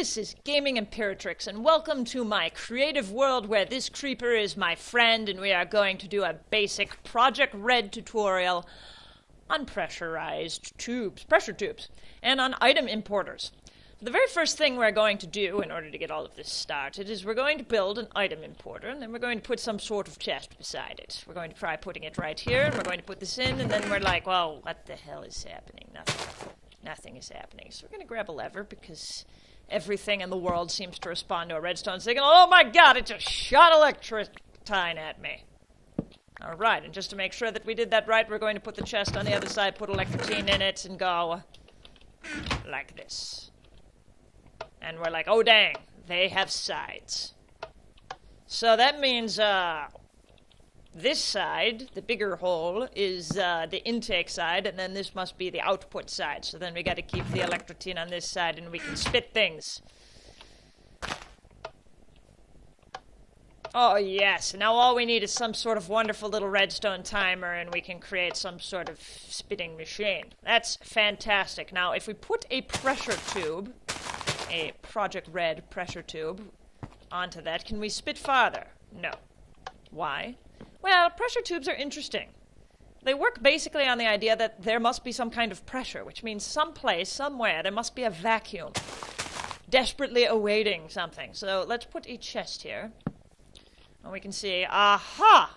This is Gaming Imperatrix, and welcome to my creative world where this creeper is my friend, and we are going to do a basic ProjectRed tutorial on pressurized tubes, pressure tubes, and on item importers. The very first thing we're going to do in order to get all of this started is we're going to build an item importer, and then we're going to put some sort of chest beside it. We're going to try putting it right here, and we're going to put this in, and then we're like, well, what the hell is happening? Nothing is happening. So we're going to grab a lever because everything in the world seems to respond to a redstone signal. Oh my god, it just shot electricine at me. Alright, and just to make sure that we did that right, we're going to put the chest on the other side, put electricine in it, and go like this. And we're like, oh dang, they have sides. So that means, this side, the bigger hole, is the intake side, and then this must be the output side. So then we gotta keep the electricine on this side, and we can spit things. Oh yes, now all we need is some sort of wonderful little redstone timer, and we can create some sort of spitting machine. That's fantastic. Now, if we put a pressure tube, a ProjectRed pressure tube, onto that, can we spit farther? No. Why? Well, pressure tubes are interesting. They work basically on the idea that there must be some kind of pressure, which means someplace, somewhere, there must be a vacuum, desperately awaiting something. So let's put a chest here, and we can see, aha!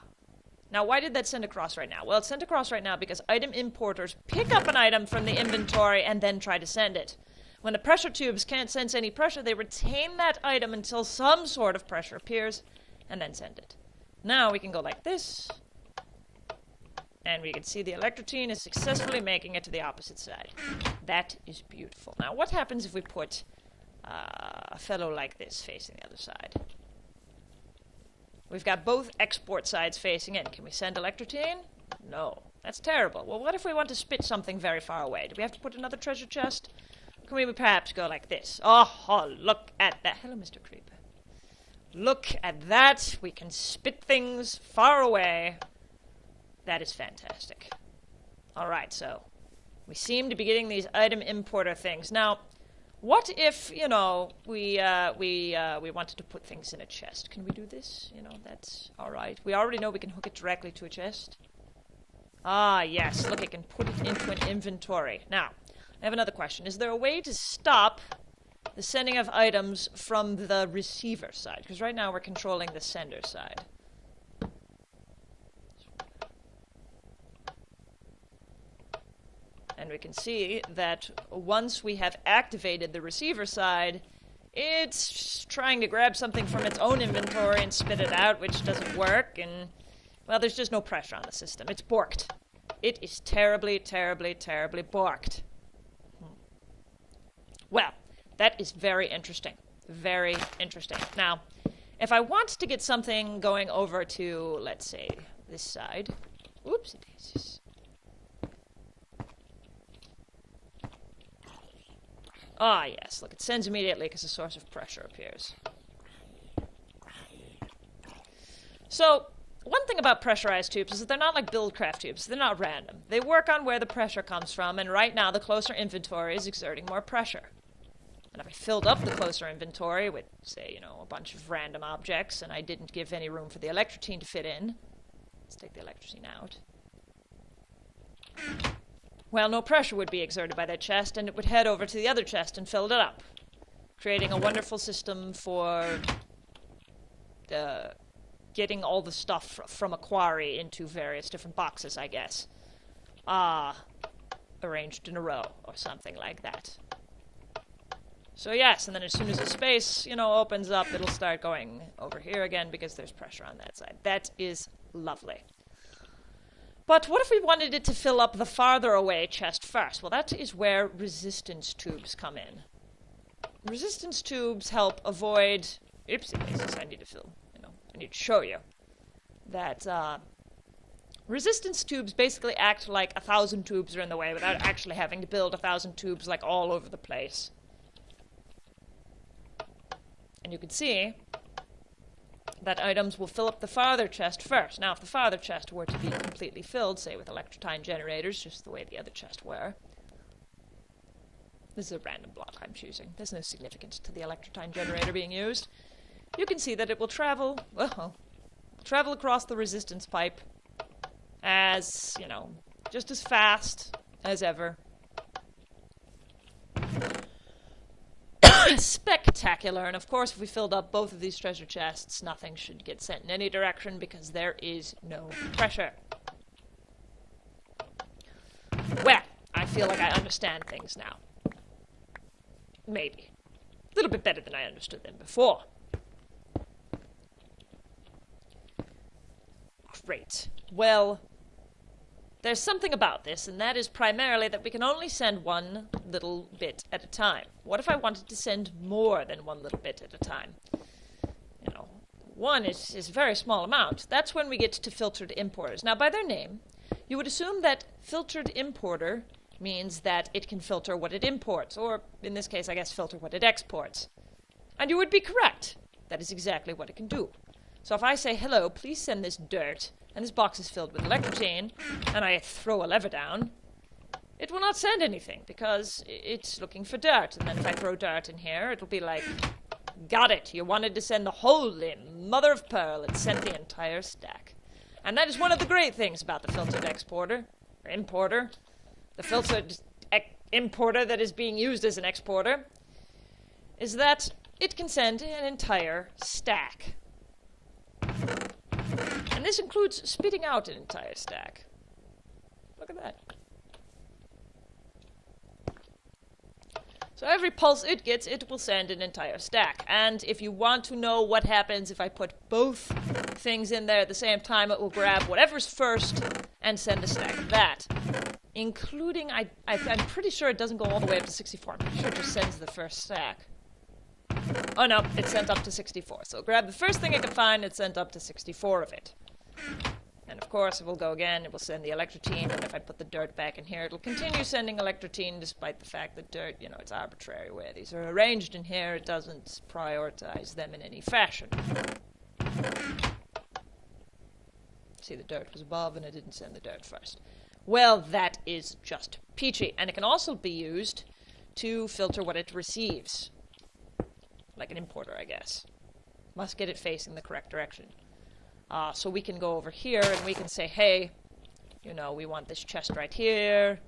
Now, why did that send across right now? Well, it sent across right now because item importers pick up an item from the inventory and then try to send it. When the pressure tubes can't sense any pressure, they retain that item until some sort of pressure appears, and then send it. Now we can go like this, and we can see the electrocine is successfully making it to the opposite side. That is beautiful. Now what happens if we put a fellow like this facing the other side? We've got both export sides facing in. Can we send electrocine? No. That's terrible. Well, what if we want to spit something very far away? Do we have to put another treasure chest? Can we perhaps go like this? Oh, look at that. Hello, Mr. Creeper. Look at that. We can spit things far away. That is fantastic. Alright, so we seem to be getting these item importer things. Now, what if, you know, we wanted to put things in a chest? Can we do this? You know, that's alright. We already know we can hook it directly to a chest. Ah, yes. Look, I can put it into an inventory. Now, I have another question. Is there a way to stop the sending of items from the receiver side? Because right now we're controlling the sender side. And we can see that once we have activated the receiver side, it's trying to grab something from its own inventory and spit it out, which doesn't work, and, well, there's just no pressure on the system. It's borked. It is terribly, terribly, terribly borked. Well, that is very interesting. Very interesting. Now, if I want to get something going over to, let's say, this side. Oopsie daisies. Ah, yes. Look, it sends immediately because a source of pressure appears. So, one thing about pressurized tubes is that they're not like Buildcraft tubes. They're not random. They work on where the pressure comes from, and right now the closer inventory is exerting more pressure. And if I filled up the closer inventory with, say, you know, a bunch of random objects, and I didn't give any room for the electrocine to fit in, let's take the electrocine out. Well, no pressure would be exerted by that chest, and it would head over to the other chest and fill it up, creating a wonderful system for getting all the stuff from a quarry into various different boxes, I guess. Arranged in a row, or something like that. So yes, and then as soon as the space, you know, opens up, it'll start going over here again because there's pressure on that side. That is lovely. But what if we wanted it to fill up the farther away chest first? Well, that is where resistance tubes come in. Resistance tubes help avoid... Oopsie daisies, I need to I need to show you that resistance tubes basically act like 1,000 tubes are in the way without actually having to build 1,000 tubes like all over the place. And you can see that items will fill up the farther chest first. Now, if the farther chest were to be completely filled, say with electrotine generators, just the way the other chest were, This is a random block I'm choosing. There's no significance to the electrotine generator being used. You can see that it will travel, well, travel across the resistance pipe as, you know, just as fast as ever. Spectacular. And of course, if we filled up both of these treasure chests, nothing should get sent in any direction because there is no pressure. Well, I feel like I understand things now. Maybe. A little bit better than I understood them before. Great. Well, there's something about this, and that is primarily that we can only send one little bit at a time. What if I wanted to send more than one little bit at a time? You know, one is a very small amount. That's when we get to filtered importers. Now, by their name, you would assume that filtered importer means that it can filter what it imports, or in this case, I guess, filter what it exports. And you would be correct. That is exactly what it can do. So if I say, hello, please send this dirt, and this box is filled with electrotine, and I throw a lever down, it will not send anything, because it's looking for dirt. And then if I throw dirt in here, it'll be like, got it, you wanted to send the whole in, mother of pearl, it sent the entire stack. And that is one of the great things about the filtered exporter, or importer, the filtered importer that is being used as an exporter, is that it can send an entire stack. And this includes spitting out an entire stack. Look at that. So every pulse it gets, it will send an entire stack. And if you want to know what happens if I put both things in there at the same time, it will grab whatever's first and send a stack of that. Including, I'm pretty sure it doesn't go all the way up to 64. I'm pretty sure it just sends the first stack. Oh no, it sent up to 64. So grab the first thing it can find, it sent up to 64 of it. And of course, it will go again, it will send the electrotine, and if I put the dirt back in here, it'll continue sending electrotine, despite the fact that dirt, you know, it's arbitrary where these are arranged in here, it doesn't prioritize them in any fashion. See, the dirt was above, and it didn't send the dirt first. Well, that is just peachy, and it can also be used to filter what it receives. Like an importer, I guess. Must get it facing the correct direction. So we can go over here and we can say, hey, you know, we want this chest right here.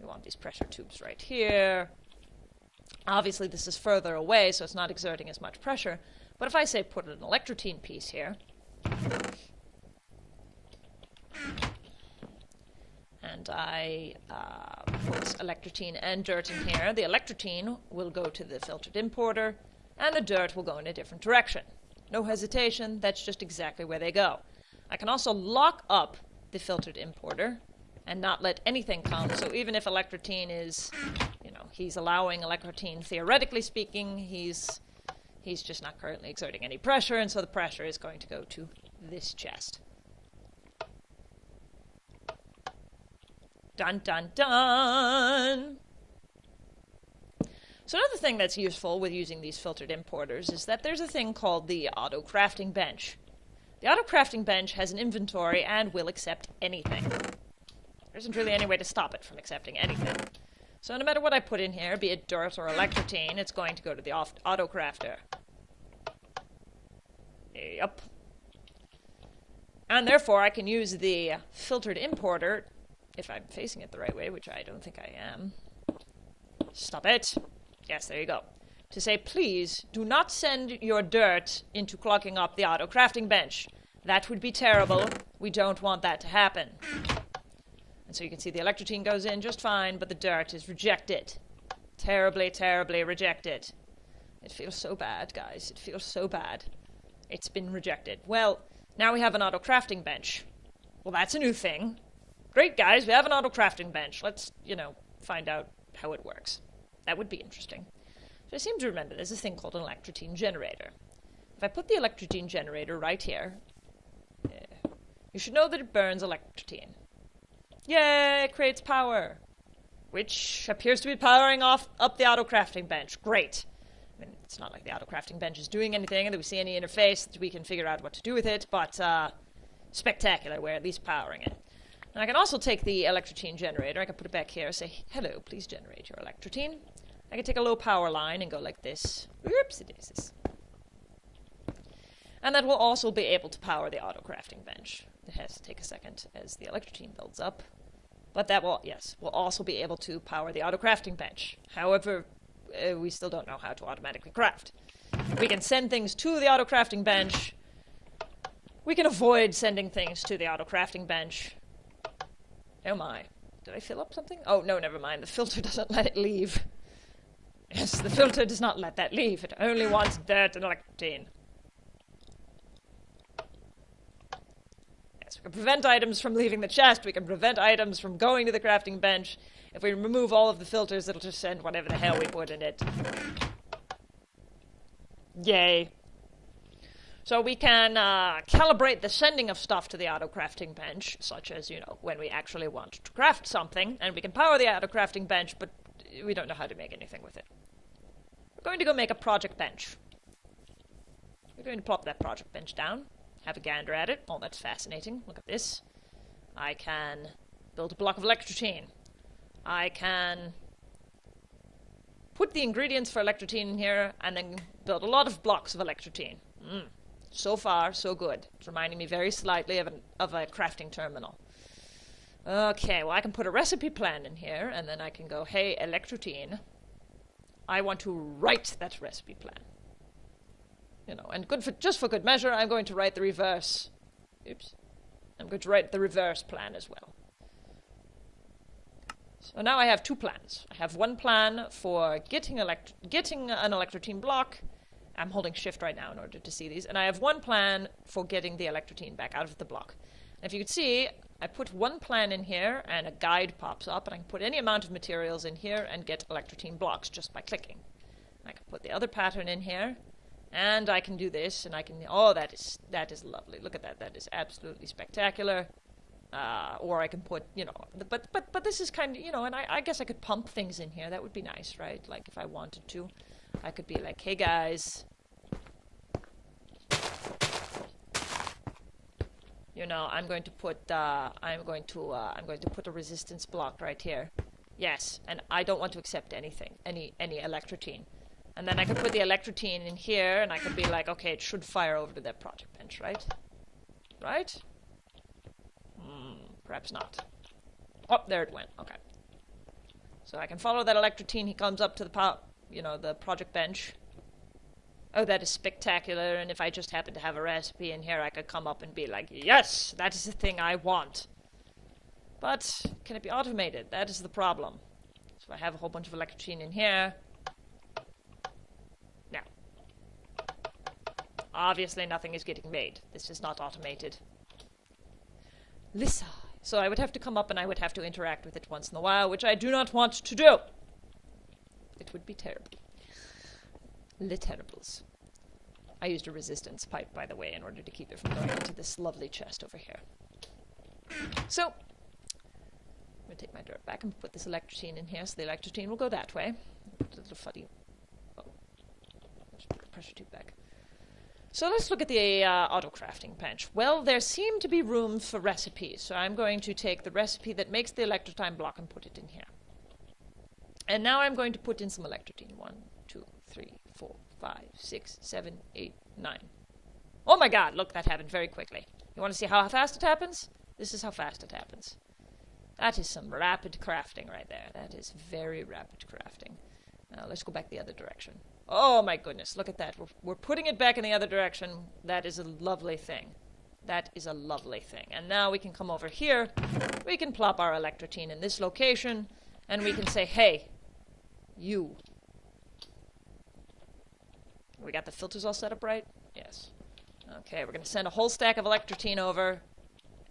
We want these pressure tubes right here. Obviously, this is further away, so it's not exerting as much pressure. But if I say put an electrotine piece here, and I put electrotine and dirt in here, the electrotine will go to the filtered importer, and the dirt will go in a different direction. No hesitation, that's just exactly where they go. I can also lock up the filtered importer and not let anything come, so even if electrotine is, you know, he's allowing electrotine, theoretically speaking, he's just not currently exerting any pressure, and so the pressure is going to go to this chest. Dun dun dun! So another thing that's useful with using these filtered importers is that there's a thing called the Autocrafting bench. The Autocrafting bench has an inventory and will accept anything. There isn't really any way to stop it from accepting anything. So no matter what I put in here, be it dirt or electrotine, it's going to go to the Autocrafter. Yep. And therefore I can use the filtered importer, if I'm facing it the right way, which I don't think I am. Stop it. Yes, there you go. To say, please, do not send your dirt into clogging up the auto-crafting bench. That would be terrible. We don't want that to happen. And so you can see the electrotine goes in just fine, but the dirt is rejected. Terribly, terribly rejected. It feels so bad, guys. It feels so bad. It's been rejected. Well, now we have an auto-crafting bench. Well, that's a new thing. Great, guys, we have an auto-crafting bench. Let's, find out how it works. That would be interesting. So I seem to remember there's a thing called an electrotine generator. If I put the electrotine generator right here, you should know that it burns electrotine. Yay, it creates power, which appears to be powering up the auto-crafting bench. Great. I mean, it's not like the auto-crafting bench is doing anything, that we see any interface, that we can figure out what to do with it, but spectacular, we're at least powering it. And I can also take the electrotine generator, I can put it back here and say, hello, please generate your electrotine. I can take a low power line and go like this. Oopsie-daisies. And that will also be able to power the auto-crafting bench. It has to take a second as the electrotine builds up. But that will, yes, will also be able to power the auto-crafting bench. However, we still don't know how to automatically craft. We can send things to the auto-crafting bench. We can avoid sending things to the auto-crafting bench. Oh my. Did I fill up something? Oh, no, never mind. The filter doesn't let it leave. Yes, the filter does not let that leave. It only wants dirt and electrotine. Yes, we can prevent items from leaving the chest. We can prevent items from going to the crafting bench. If we remove all of the filters, it'll just send whatever the hell we put in it. Yay. So we can calibrate the sending of stuff to the auto-crafting bench, such as, you know, when we actually want to craft something, and we can power the auto-crafting bench, but we don't know how to make anything with it. We're going to go make a project bench. We're going to plop that project bench down, have a gander at it. Oh, that's fascinating. Look at this. I can build a block of electrotine. I can put the ingredients for electrotine in here, and then build a lot of blocks of electrotine. So far, so good. It's reminding me very slightly of a crafting terminal. Okay, well, I can put a recipe plan in here, and then I can go, hey, electrotine, I want to write that recipe plan. You know, and just for good measure, I'm going to write the reverse. Oops. I'm going to write the reverse plan as well. So now I have two plans. I have one plan for getting an electrotine block. I'm holding shift right now in order to see these. And I have one plan for getting the electrotine back out of the block. And if you can see, I put one plan in here, and a guide pops up, and I can put any amount of materials in here and get electrotine blocks just by clicking. I can put the other pattern in here, and I can do this, and I can... Oh, that is lovely. Look at that. That is absolutely spectacular. Or I can put, you know... But this is kind of, you know, and I guess I could pump things in here. That would be nice, right? Like, if I wanted to. I could be like, hey guys, you know, I'm going to put a resistance block right here. Yes, and I don't want to accept anything, any electrotine. And then I could put the electrotine in here, and I could be like, okay, it should fire over to that project bench, right? Right? Perhaps not. Oh, there it went. Okay. So I can follow that electrotine. He comes up to the project bench. Oh, that is spectacular, and if I just happen to have a recipe in here, I could come up and be like, yes, that is the thing I want. But, can it be automated? That is the problem. So I have a whole bunch of electrotine in here. Now, obviously nothing is getting made. This is not automated. Lissa. So I would have to come up and I would have to interact with it once in a while, which I do not want to do. It would be terrible. Le terribles. I used a resistance pipe, by the way, in order to keep it from going into this lovely chest over here. So, I'm going to take my dirt back and put this electrotine in here, so the electrotine will go that way. Put a little fuddy. Oh. Let's put the pressure tube back. So let's look at the auto-crafting bench. Well, there seem to be room for recipes, so I'm going to take the recipe that makes the electrotine block and put it in here. And now I'm going to put in some electrotine. 1, 2, 3, 4, 5, 6, 7, 8, 9. Oh my god, look, that happened very quickly. You want to see how fast it happens? This is how fast it happens. That is some rapid crafting right there. That is very rapid crafting. Now let's go back the other direction. Oh my goodness, look at that. We're putting it back in the other direction. That is a lovely thing. That is a lovely thing. And now we can come over here. We can plop our electrotine in this location. And we can say, hey, you. We got the filters all set up right? Yes. Okay, we're going to send a whole stack of electrotine over.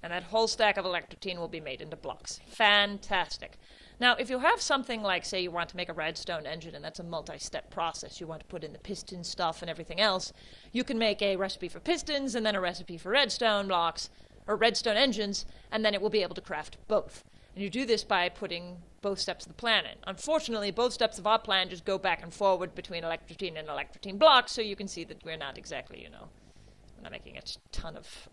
And that whole stack of electrotine will be made into blocks. Fantastic. Now, if you have something like, say, you want to make a redstone engine, and that's a multi-step process, you want to put in the piston stuff and everything else, you can make a recipe for pistons and then a recipe for redstone blocks, or redstone engines, and then it will be able to craft both. And you do this by putting both steps of the plan in. Unfortunately, both steps of our plan just go back and forward between electrotine and electrotine blocks, so you can see that we're not exactly, we're not making a ton of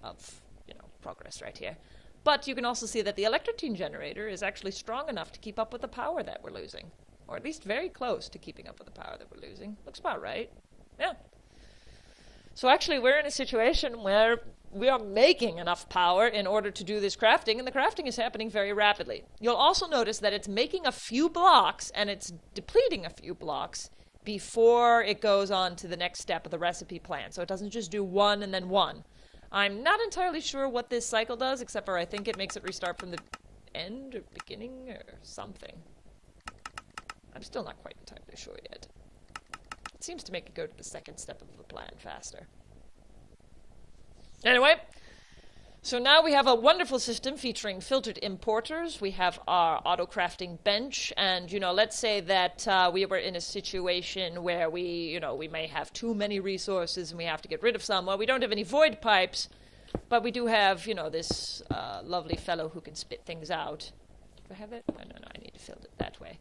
progress right here. But you can also see that the electrotine generator is actually strong enough to keep up with the power that we're losing. Or at least very close to keeping up with the power that we're losing. Looks about right. Yeah. So actually we're in a situation where we are making enough power in order to do this crafting, and the crafting is happening very rapidly. You'll also notice that it's making a few blocks, and it's depleting a few blocks before it goes on to the next step of the recipe plan. So it doesn't just do one and then one. I'm not entirely sure what this cycle does, except for I think it makes it restart from the end or beginning or something. I'm still not quite entirely sure yet. It seems to make it go to the second step of the plan faster. Anyway, so now we have a wonderful system featuring filtered importers. We have our auto-crafting bench, and, you know, let's say that we were in a situation where we may have too many resources and we have to get rid of some. Well, we don't have any void pipes, but we do have, you know, this lovely fellow who can spit things out. Do I have it? No, I need to filter it that way.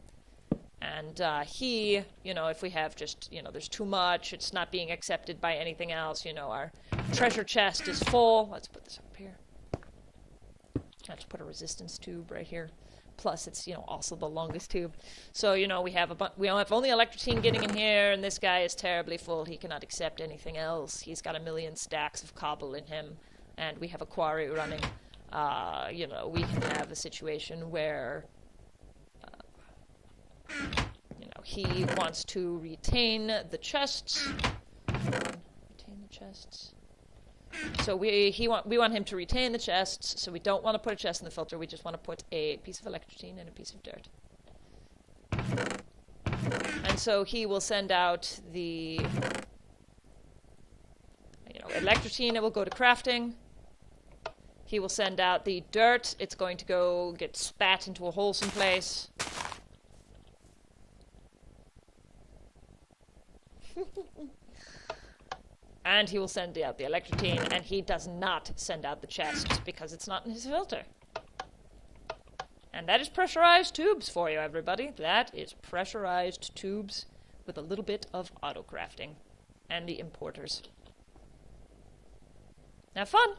And he, you know, if we have just, you know, there's too much, it's not being accepted by anything else, you know, our treasure chest is full. Let's put this up here. Let's put a resistance tube right here. Plus, it's, you know, also the longest tube. So, you know, we have only electricine getting in here, and this guy is terribly full. He cannot accept anything else. He's got 1,000,000 stacks of cobble in him, and we have a quarry running. You know, we can have a situation where you know, he wants to retain the chests. Retain the chests. So we want him to retain the chests, so we don't want to put a chest in the filter, we just want to put a piece of electrotine and a piece of dirt. And so he will send out the, you know, electrotine, it will go to crafting. He will send out the dirt, it's going to go get spat into a wholesome place. And he will send out the electrotine, and he does not send out the chests because it's not in his filter. And that is pressurized tubes for you, everybody. That is pressurized tubes with a little bit of auto-crafting and the importers. Have fun!